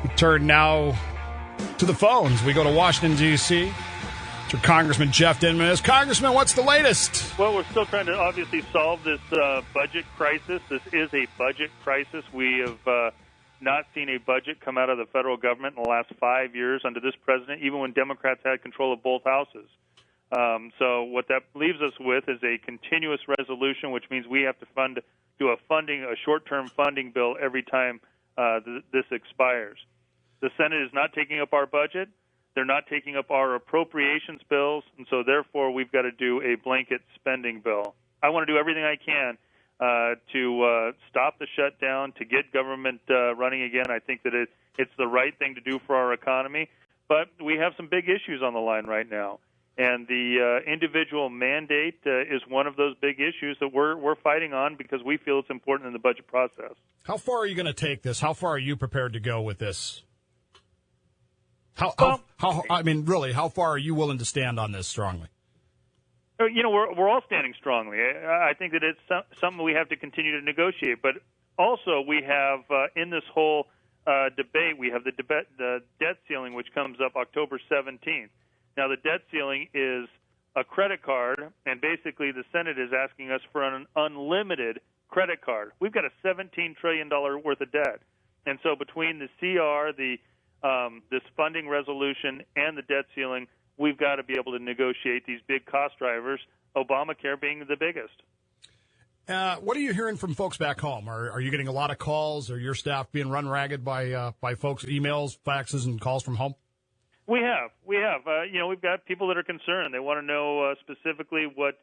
We turn now to the phones. We go to Washington, D.C. to Congressman Jeff Denham. Congressman, what's the latest? Well, we're still trying to obviously solve this budget crisis. This is a budget crisis. We have not seen a budget come out of the federal government in the last 5 years under this president, even when Democrats had control of both houses. So what that leaves us with is a continuous resolution, which means we have to do a short-term funding bill every time this expires. The Senate is not taking up our budget. They're not taking up our appropriations bills, and so therefore we've got to do a blanket spending bill. I want to do everything I can to stop the shutdown, to get government running again. I think that it's the right thing to do for our economy, but we have some big issues on the line right now. And the individual mandate is one of those big issues that we're fighting on because we feel it's important in the budget process. How far are you going to take this? How far are you prepared to go with this? How far are you willing to stand on this strongly? You know, we're all standing strongly. I think that it's something we have to continue to negotiate. But also we have in this whole debate, we have the debt ceiling, which comes up October 17th. Now, the debt ceiling is a credit card, and basically the Senate is asking us for an unlimited credit card. We've got a $17 trillion worth of debt. And so between the CR, this funding resolution, and the debt ceiling, we've got to be able to negotiate these big cost drivers, Obamacare being the biggest. What are you hearing from folks back home? Are you getting a lot of calls? Are your staff being run ragged by folks' emails, faxes, and calls from home? We have. We've got people that are concerned. They want to know specifically what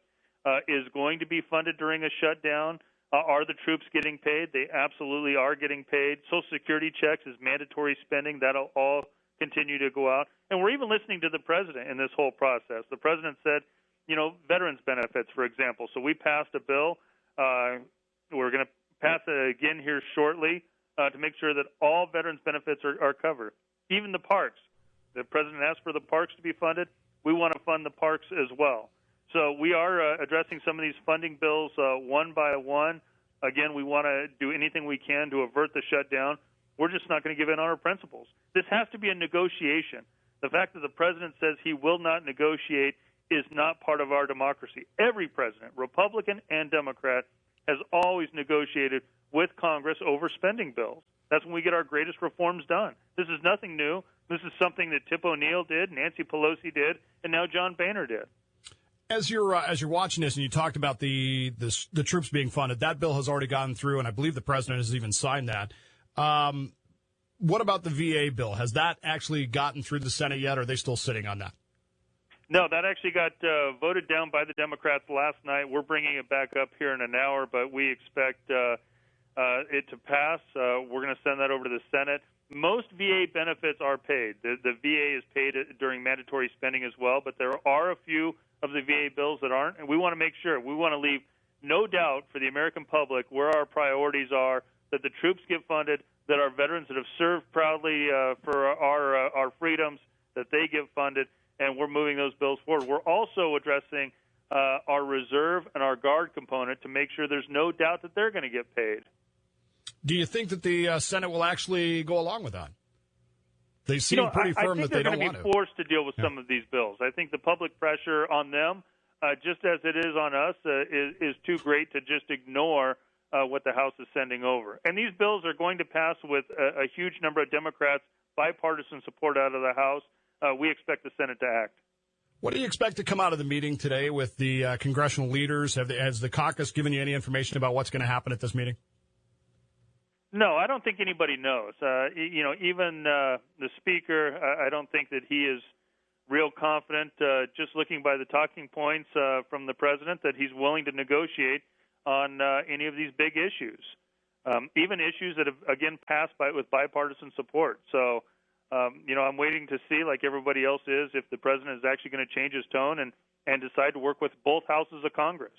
is going to be funded during a shutdown. Are the troops getting paid? They absolutely are getting paid. Social Security checks is mandatory spending. That'll all continue to go out. And we're even listening to the president in this whole process. The president said, veterans benefits, for example. So we passed a bill. We're going to pass it again here shortly to make sure that all veterans benefits are covered, even the parks. The president asked for the parks to be funded. We want to fund the parks as well. So we are addressing some of these funding bills one by one. Again, we want to do anything we can to avert the shutdown. We're just not going to give in on our principles. This has to be a negotiation. The fact that the president says he will not negotiate is not part of our democracy. Every president, Republican and Democrat, has always negotiated with Congress over spending bills. That's when we get our greatest reforms done. This is nothing new. This is something that Tip O'Neill did, Nancy Pelosi did, and now John Boehner did. As you're watching this, and you talked about the troops being funded, that bill has already gone through, and I believe the president has even signed that. What about the VA bill? Has that actually gotten through the Senate yet, or are they still sitting on that? No, that actually got voted down by the Democrats last night. We're bringing it back up here in an hour, but we expect it to pass. We're going to send that over to the Senate. Most VA benefits are paid. The VA is paid during mandatory spending as well, but there are a few of the VA bills that aren't, and we want to make sure. We want to leave no doubt for the American public where our priorities are, that the troops get funded, that our veterans that have served proudly for our freedoms, that they get funded, and we're moving those bills forward. We're also addressing our reserve and our guard component to make sure there's no doubt that they're going to get paid. Do you think that the Senate will actually go along with that? They seem pretty firm that they don't want to. I think they're going to be forced to deal with some of these bills. I think the public pressure on them, just as it is on us, is too great to just ignore what the House is sending over. And these bills are going to pass with a huge number of Democrats, bipartisan support out of the House. We expect the Senate to act. What do you expect to come out of the meeting today with the congressional leaders? Has the caucus given you any information about what's going to happen at this meeting? No, I don't think anybody knows. Even the speaker, I don't think that he is real confident, just looking by the talking points from the president, that he's willing to negotiate on any of these big issues, even issues that have, again, passed with bipartisan support. So, I'm waiting to see, like everybody else is, if the president is actually going to change his tone and decide to work with both houses of Congress.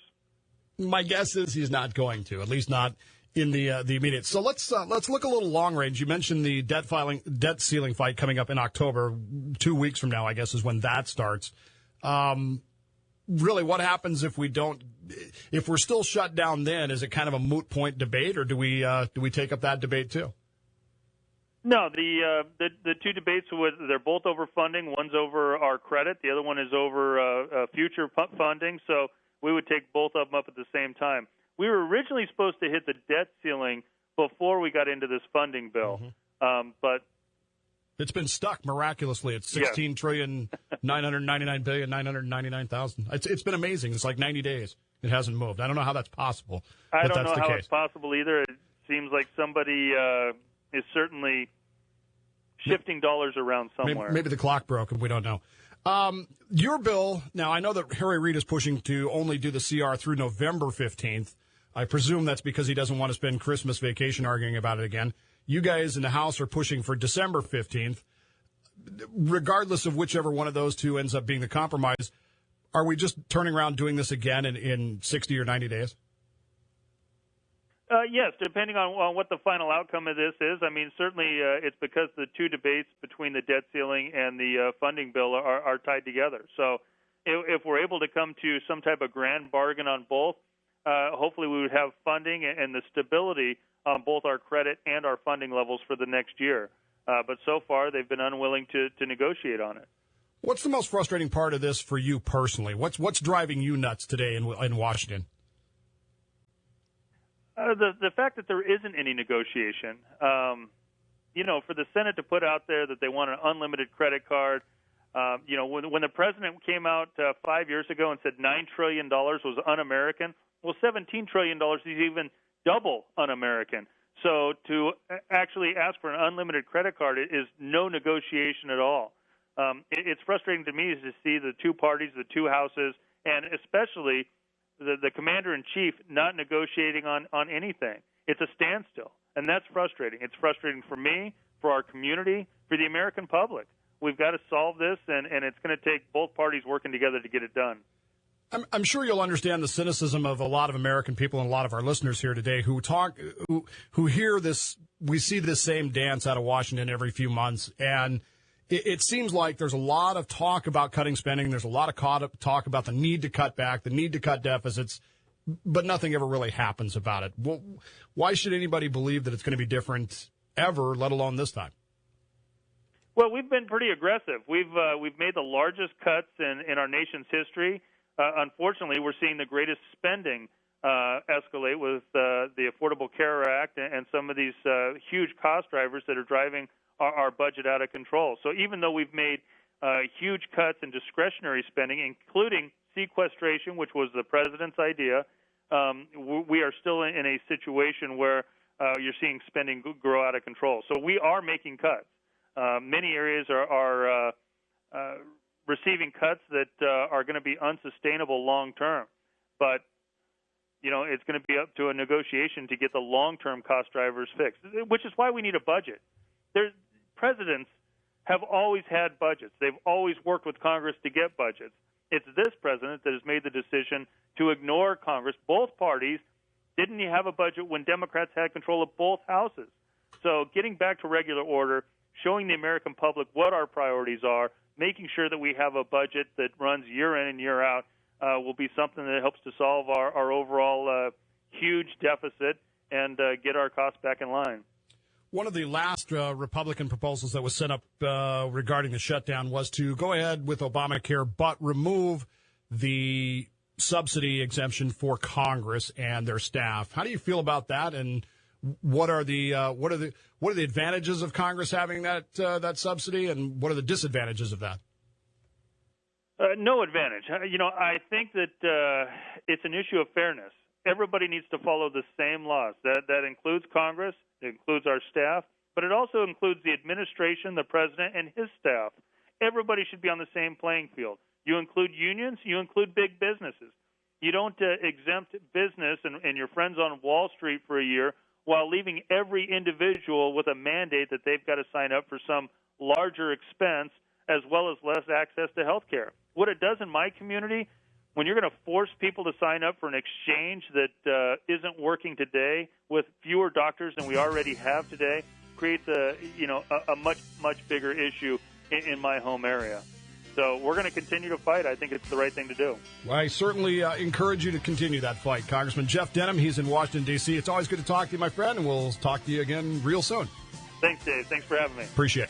My guess is he's not going to, at least not in the immediate. So let's look a little long range. You mentioned the debt ceiling fight coming up in October. 2 weeks from now, I guess, is when that starts. Really, what happens if we're still shut down then? Is it kind of a moot point debate, or do we take up that debate too? No, the two debates, they're both over funding. One's over our credit. The other one is over future funding. So we would take both of them up at the same time. We were originally supposed to hit the debt ceiling before we got into this funding bill, but it's been stuck miraculously at $16,999,999,000. It's been amazing. It's like 90 days. It hasn't moved. I don't know how that's possible. I don't know how it's possible either. It seems like somebody is certainly shifting dollars around somewhere. Maybe the clock broke and we don't know. Your bill, now I know that Harry Reid is pushing to only do the CR through November 15th. I presume that's because he doesn't want to spend Christmas vacation arguing about it again. You guys in the House are pushing for December 15th. Regardless of whichever one of those two ends up being the compromise, are we just turning around doing this again in 60 or 90 days? Yes, depending on what the final outcome of this is. I mean, certainly it's because the two debates between the debt ceiling and the funding bill are tied together. So if we're able to come to some type of grand bargain on both, hopefully we would have funding and the stability on both our credit and our funding levels for the next year. But so far, they've been unwilling to negotiate on it. What's the most frustrating part of this for you personally? What's driving you nuts today in Washington? The fact that there isn't any negotiation. For the Senate to put out there that they want an unlimited credit card, when the president came out 5 years ago and said $9 trillion was un-American, well, $17 trillion is even double un-American. So to actually ask for an unlimited credit card is no negotiation at all. It's frustrating to me to see the two parties, the two houses, and especially the commander-in-chief not negotiating on anything. It's a standstill, and that's frustrating. It's frustrating for me, for our community, for the American public. We've got to solve this, and it's going to take both parties working together to get it done. I'm sure you'll understand the cynicism of a lot of American people and a lot of our listeners here today who hear this. We see this same dance out of Washington every few months, and it seems like there's a lot of talk about cutting spending. There's a lot of talk about the need to cut back, the need to cut deficits, but nothing ever really happens about it. Well, why should anybody believe that it's going to be different ever, let alone this time? Well, we've been pretty aggressive. We've made the largest cuts in our nation's history. Unfortunately, we're seeing the greatest spending escalate with the Affordable Care Act and some of these huge cost drivers that are driving our budget out of control. So even though we've made huge cuts in discretionary spending, including sequestration, which was the president's idea, we are still in a situation where you're seeing spending grow out of control. So we are making cuts. Many areas are receiving cuts that are going to be unsustainable long term. But, it's going to be up to a negotiation to get the long-term cost drivers fixed, which is why we need a budget. Presidents have always had budgets. They've always worked with Congress to get budgets. It's this president that has made the decision to ignore Congress. Both parties didn't have a budget when Democrats had control of both houses. So getting back to regular order, showing the American public what our priorities are, making sure that we have a budget that runs year in and year out will be something that helps to solve our overall huge deficit and get our costs back in line. One of the last Republican proposals that was sent up regarding the shutdown was to go ahead with Obamacare, but remove the subsidy exemption for Congress and their staff. How do you feel about that? And what are the advantages of Congress having that subsidy, and what are the disadvantages of that? No advantage. I think that it's an issue of fairness. Everybody needs to follow the same laws. That includes Congress, it includes our staff, but it also includes the administration, the president, and his staff. Everybody should be on the same playing field. You include unions, you include big businesses. You don't exempt business and your friends on Wall Street for a year while leaving every individual with a mandate that they've got to sign up for some larger expense as well as less access to health care. What it does in my community, when you're going to force people to sign up for an exchange that isn't working today with fewer doctors than we already have today, creates a much bigger issue in my home area. So we're going to continue to fight. I think it's the right thing to do. Well, I certainly encourage you to continue that fight. Congressman Jeff Denham, he's in Washington, D.C. It's always good to talk to you, my friend, and we'll talk to you again real soon. Thanks, Dave. Thanks for having me. Appreciate it.